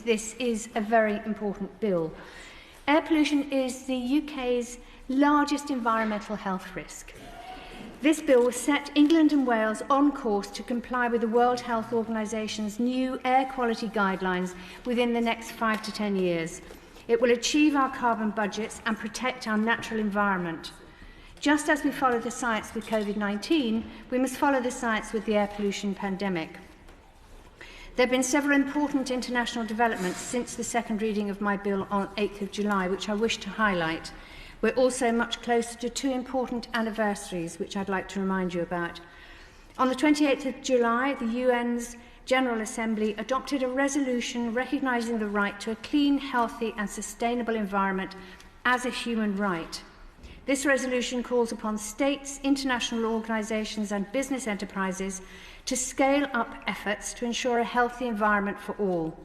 this is a very important bill. Air pollution is the UK's largest environmental health risk. This bill will set England and Wales on course to comply with the World Health Organisation's new air quality guidelines within the next 5 to 10 years. It will achieve our carbon budgets and protect our natural environment. Just as we follow the science with COVID-19, we must follow the science with the air pollution pandemic. There have been several important international developments since the second reading of my bill on 8th of July, which I wish to highlight. We're also much closer to two important anniversaries, which I'd like to remind you about. On the 28th of July, the UN's General Assembly adopted a resolution recognising the right to a clean, healthy and sustainable environment as a human right. This resolution calls upon states, international organisations and business enterprises to scale up efforts to ensure a healthy environment for all.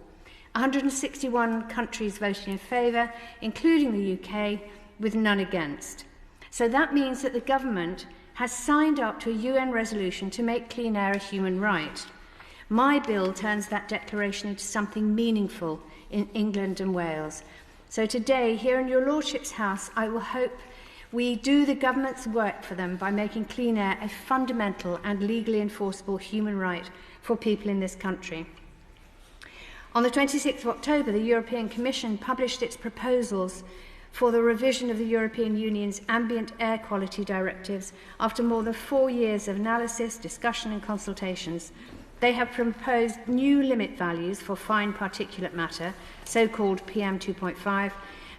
161 countries voted in favour, including the UK, with none against. So that means that the government has signed up to a UN resolution to make clean air a human right. My bill turns that declaration into something meaningful in England and Wales. So today, here in your Lordship's House, I will hope we do the government's work for them by making clean air a fundamental and legally enforceable human right for people in this country. On the 26th of October, the European Commission published its proposals for the revision of the European Union's ambient air quality directives after more than 4 years of analysis, discussion and consultations. They have proposed new limit values for fine particulate matter, so-called PM2.5,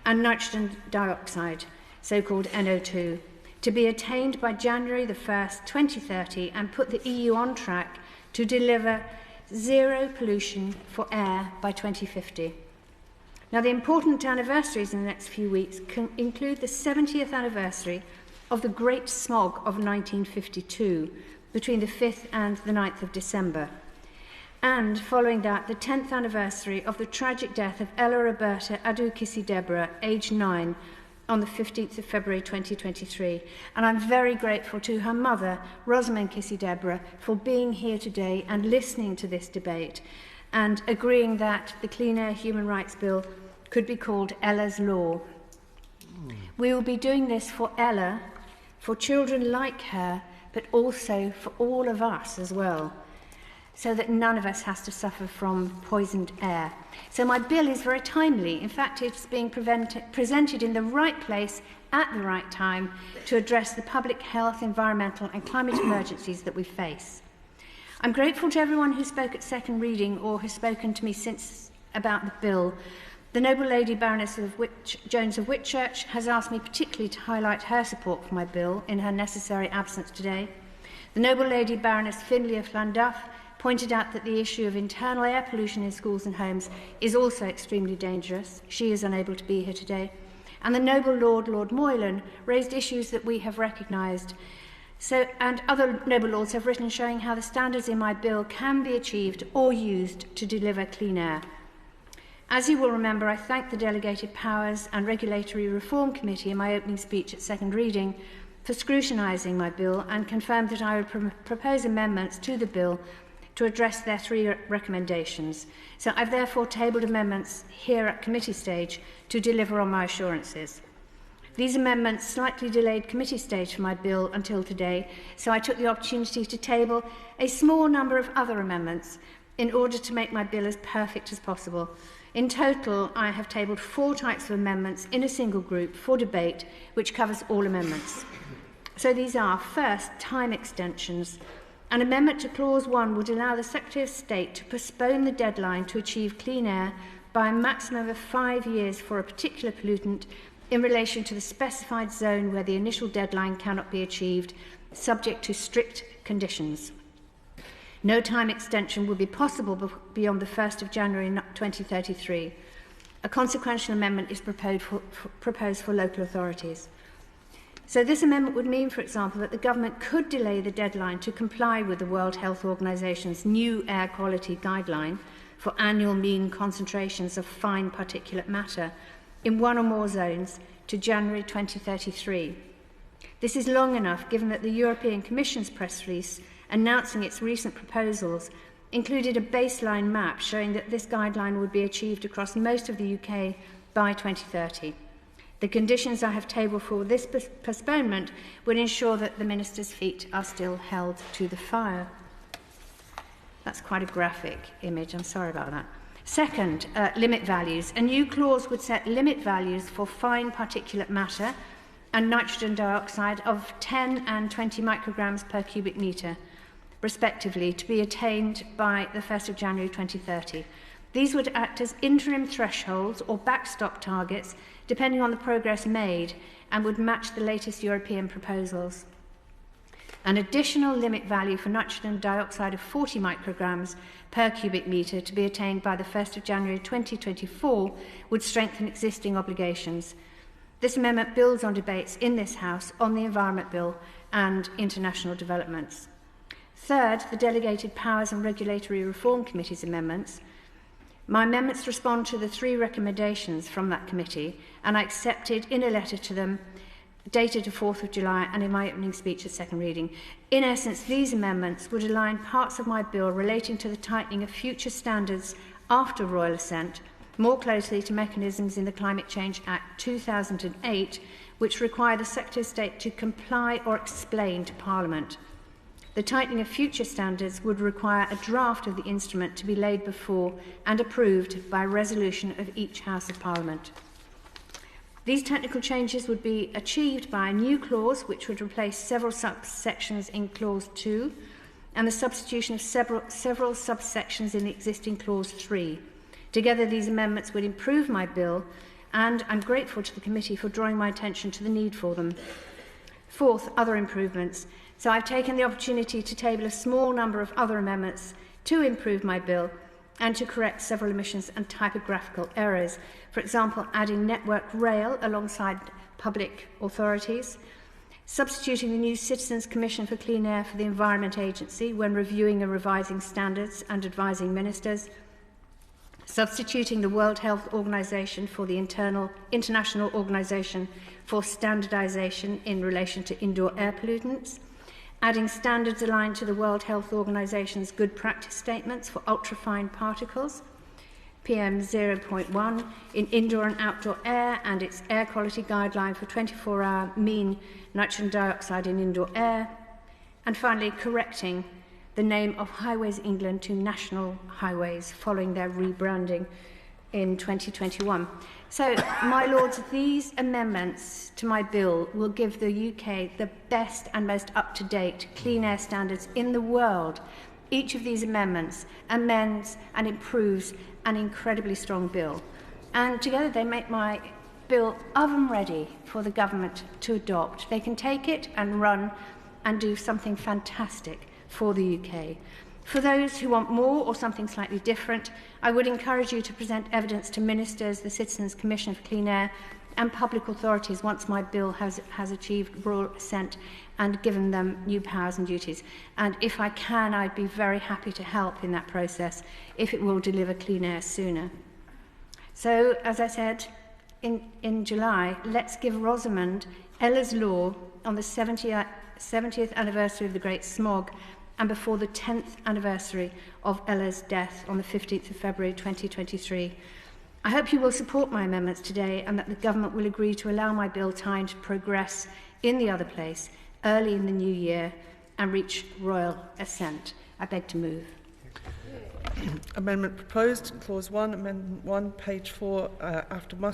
and nitrogen dioxide, so-called NO2, to be attained by January the 1st, 2030, and put the EU on track to deliver zero pollution for air by 2050. Now, the important anniversaries in the next few weeks can include the 70th anniversary of the Great Smog of 1952, between the 5th and the 9th of December. And following that, the 10th anniversary of the tragic death of Ella Roberta Adu-Kissi-Debrah, aged 9, on the 15th of February 2023. And I'm very grateful to her mother, Rosamond Kissi-Debrah, for being here today and listening to this debate and agreeing that the Clean Air Human Rights Bill could be called Ella's Law. We will be doing this for Ella, for children like her, but also for all of us as well, so that none of us has to suffer from poisoned air. So my bill is very timely. In fact, it's being presented in the right place at the right time to address the public health, environmental and climate emergencies that we face. I'm grateful to everyone who spoke at second reading or has spoken to me since about the bill. The Noble Lady Baroness of Jones of Whitchurch has asked me particularly to highlight her support for my bill in her necessary absence today. The Noble Lady Baroness Finlay of Llandaff pointed out that the issue of internal air pollution in schools and homes is also extremely dangerous. She is unable to be here today. And the Noble Lord, Lord Moylan, raised issues that we have recognised. And other noble lords have written showing how the standards in my bill can be achieved or used to deliver clean air. As you will remember, I thanked the Delegated Powers and Regulatory Reform Committee in my opening speech at second reading for scrutinising my bill and confirmed that I would propose amendments to the bill to address their 3 recommendations. So I've therefore tabled amendments here at committee stage to deliver on my assurances. These amendments slightly delayed committee stage for my bill until today, so I took the opportunity to table a small number of other amendments in order to make my bill as perfect as possible. In total, I have tabled 4 types of amendments in a single group for debate, which covers all amendments. So these are, first, time extensions. An amendment to Clause 1 would allow the Secretary of State to postpone the deadline to achieve clean air by a maximum of 5 years for a particular pollutant in relation to the specified zone where the initial deadline cannot be achieved, subject to strict conditions. No time extension will be possible beyond the 1st of January 2033. A consequential amendment is proposed for local authorities. So this amendment would mean, for example, that the government could delay the deadline to comply with the World Health Organisation's new air quality guideline for annual mean concentrations of fine particulate matter in one or more zones to January 2033. This is long enough, given that the European Commission's press release announcing its recent proposals included a baseline map showing that this guideline would be achieved across most of the UK by 2030. The conditions I have tabled for this postponement would ensure that the Minister's feet are still held to the fire. That's quite a graphic image, I'm sorry about that. Second, limit values. A new clause would set limit values for fine particulate matter and nitrogen dioxide of 10 and 20 micrograms per cubic metre, respectively, to be attained by the 1st of January 2030. These would act as interim thresholds or backstop targets, depending on the progress made, and would match the latest European proposals. An additional limit value for nitrogen dioxide of 40 micrograms per cubic metre to be attained by the 1st of January 2024 would strengthen existing obligations. This amendment builds on debates in this House on the Environment Bill and international developments. Third, the Delegated Powers and Regulatory Reform Committee's amendments. My amendments respond to the 3 recommendations from that committee, and I accepted in a letter to them dated the 4th of July and in my opening speech at second reading. In essence, these amendments would align parts of my bill relating to the tightening of future standards after royal assent more closely to mechanisms in the Climate Change Act 2008, which require the Secretary of State to comply or explain to Parliament. The tightening of future standards would require a draft of the instrument to be laid before and approved by resolution of each House of Parliament. These technical changes would be achieved by a new clause which would replace several subsections in Clause 2 and the substitution of several subsections in the existing Clause 3. Together, these amendments would improve my bill, and I'm grateful to the committee for drawing my attention to the need for them. Fourth, other improvements. So I've taken the opportunity to table a small number of other amendments to improve my bill and to correct several omissions and typographical errors. For example, adding Network Rail alongside public authorities, substituting the new Citizens Commission for Clean Air for the Environment Agency when reviewing and revising standards and advising ministers, substituting the World Health Organization for the International Organization for Standardization in relation to indoor air pollutants, adding standards aligned to the World Health Organization's good practice statements for ultrafine particles, PM 0.1, in indoor and outdoor air, and its air quality guideline for 24-hour mean nitrogen dioxide in indoor air, and finally correcting the name of Highways England to National Highways following their rebranding in 2021. So, my Lords, these amendments to my bill will give the UK the best and most up-to-date clean air standards in the world. Each of these amendments amends and improves an incredibly strong bill. And together they make my bill oven-ready for the government to adopt. They can take it and run and do something fantastic for the UK. For those who want more or something slightly different, I would encourage you to present evidence to ministers, the Citizens Commission for Clean Air and public authorities once my bill has achieved royal assent and given them new powers and duties. And if I can, I'd be very happy to help in that process if it will deliver clean air sooner. So, as I said in July, let's give Rosamond Ella's Law on the 70th anniversary of the Great Smog and before the 10th anniversary of Ella's death on the 15th of February 2023. I hope you will support my amendments today and that the government will agree to allow my bill time to progress in the other place early in the new year and reach royal assent. I beg to move. Amendment proposed, Clause 1, Amendment 1, page 4, after must